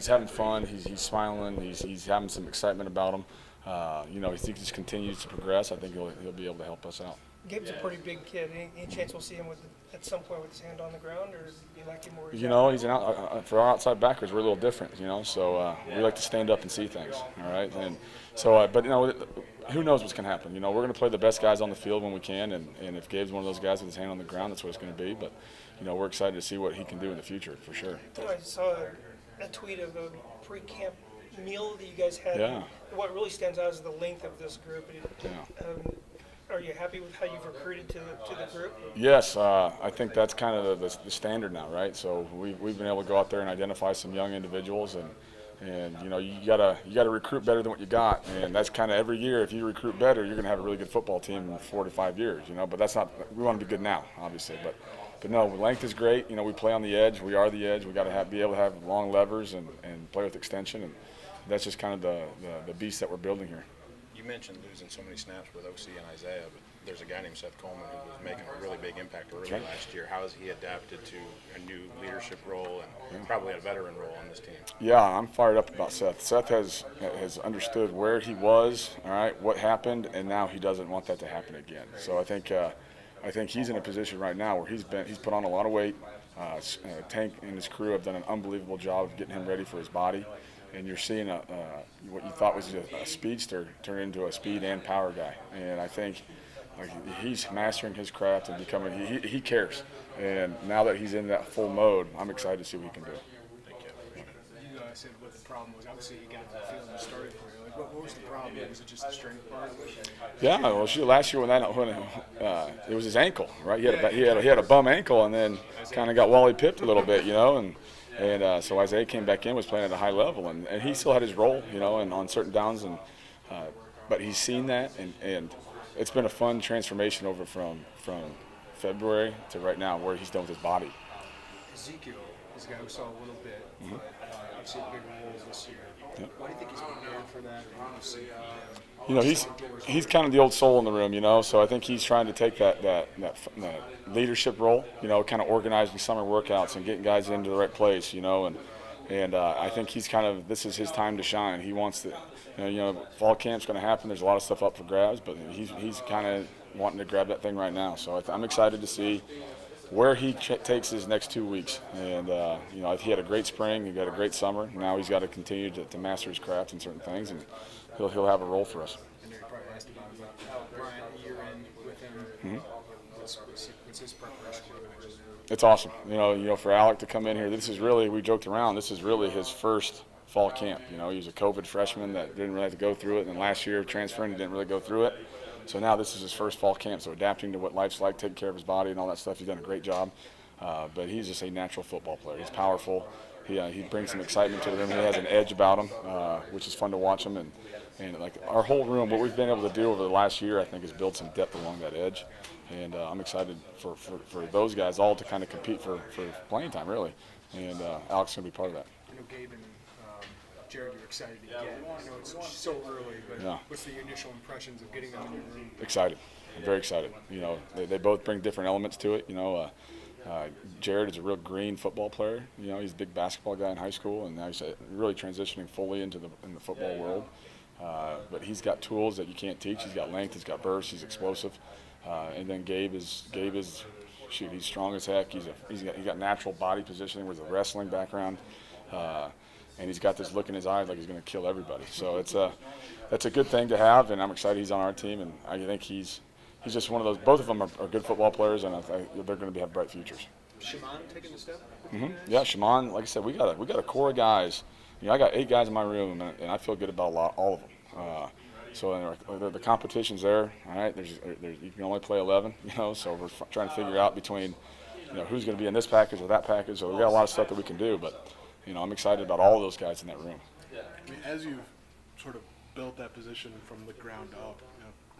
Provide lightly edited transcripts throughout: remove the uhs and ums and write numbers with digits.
he's having fun. He's smiling. He's having some excitement about him. If he just continues to progress, I think he'll be able to help us out. Gabe's a pretty big kid. Any chance we'll see him at some point with his hand on the ground, or do you like him more? He's for our outside backers, we're a little different. So we like to stand up and see things. All right, and so but who knows what's going to happen? We're going to play the best guys on the field when we can, and if Gabe's one of those guys with his hand on the ground, that's what it's going to be. But we're excited to see what he can do in the future for sure. I saw a tweet of a pre-camp meal that you guys had. Yeah. What really stands out is the length of this group. Yeah. Are you happy with how you've recruited to the group? Yes, I think that's kind of the standard now, right? So we've been able to go out there and identify some young individuals, and you gotta recruit better than what you got, and that's kind of every year. If you recruit better, you're gonna have a really good football team in 4 to 5 years, But that's not. We want to be good now, obviously, but no, length is great. We play on the edge. We are the edge. We got to be able to have long levers and play with extension, and that's just kind of the beast that we're building here. You mentioned losing so many snaps with OC and Isaiah, but there's a guy named Seth Coleman who was making a really big impact early last year. How has he adapted to a new leadership role and probably a veteran role on this team? Yeah, I'm fired up about Seth. Seth has understood where he was, all right, what happened, and now he doesn't want that to happen again. So I think he's in a position right now where he's put on a lot of weight. Tank and his crew have done an unbelievable job of getting him ready for his body. And you're seeing what you thought was a speedster turn into a speed and power guy. And I think he's mastering his craft and becoming he cares. And now that he's in that full mode, I'm excited to see what he can do. Thank you. You said what the problem was. Obviously, you got the feeling it started for you. Like, what was the problem? Was it just the strength part? Yeah, well, last year when it was his ankle, right? He had a bum ankle, and then kind of got Wally pipped a little bit, And so Isaiah came back in, was playing at a high level, and he still had his role, and on certain downs, but he's seen that, and it's been a fun transformation over from February to right now, where he's done with his body. Ezekiel is a guy who saw a little bit, but obviously a bigger role this year. Yep. Why do you think he's prepared for that? He's kind of the old soul in the room, so I think he's trying to take that leadership role, kind of organizing summer workouts and getting guys into the right place, and I think he's this is his time to shine. He wants to, fall camp's going to happen. There's a lot of stuff up for grabs, but he's kind of wanting to grab that thing right now. So I'm excited to see where he takes his next 2 weeks. And, he had a great spring. He got a great summer. Now he's got to continue to master his craft in certain things, and he'll have a role for us. I know you probably asked about Alec Bryant a year in with him. What's his preparation? It's awesome. For Alec to come in here, this is really, we joked around, this is really his first fall camp. He was a COVID freshman that didn't really have to go through it, and last year transferring, he didn't really go through it. So now this is his first fall camp, so adapting to what life's like, taking care of his body and all that stuff, he's done a great job. But he's just a natural football player. He's powerful. He brings some excitement to the room. He has an edge about him, which is fun to watch him. And like our whole room, what we've been able to do over the last year, I think, is build some depth along that edge. And I'm excited for those guys all to kind of compete for playing time, really. And Alec's going to be part of that. I know Gabe and Jared, you're excited to get. I know it's so early, but what's the initial impressions of getting them in your room? Excited. I'm very excited. They both bring different elements to it. Jared is a real green football player. He's a big basketball guy in high school, and now he's really transitioning fully into the football world. But he's got tools that you can't teach. He's got length. He's got burst. He's explosive. And then Gabe is he's strong as heck. He's got natural body positioning with a wrestling background, and he's got this look in his eyes like he's going to kill everybody. So that's a good thing to have, and I'm excited he's on our team. And I think he's just one of those. Both of them are good football players, and I think they're going to have bright futures. Shimon taking the step? Mm-hmm. Yeah, Shimon. Like I said, we got a core of guys. I got 8 guys in my room, and I feel good about all of them. So the competition's there. All right, you can only play 11. So we're trying to figure out between, who's going to be in this package or that package. So we got a lot of stuff that we can do, but I'm excited about all of those guys in that room. I mean, as you've sort of built that position from the ground up,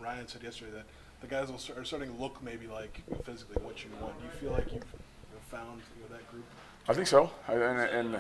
Ryan said yesterday that the guys are starting to look maybe like physically what you want. Do you feel like you've found that group? I think so, and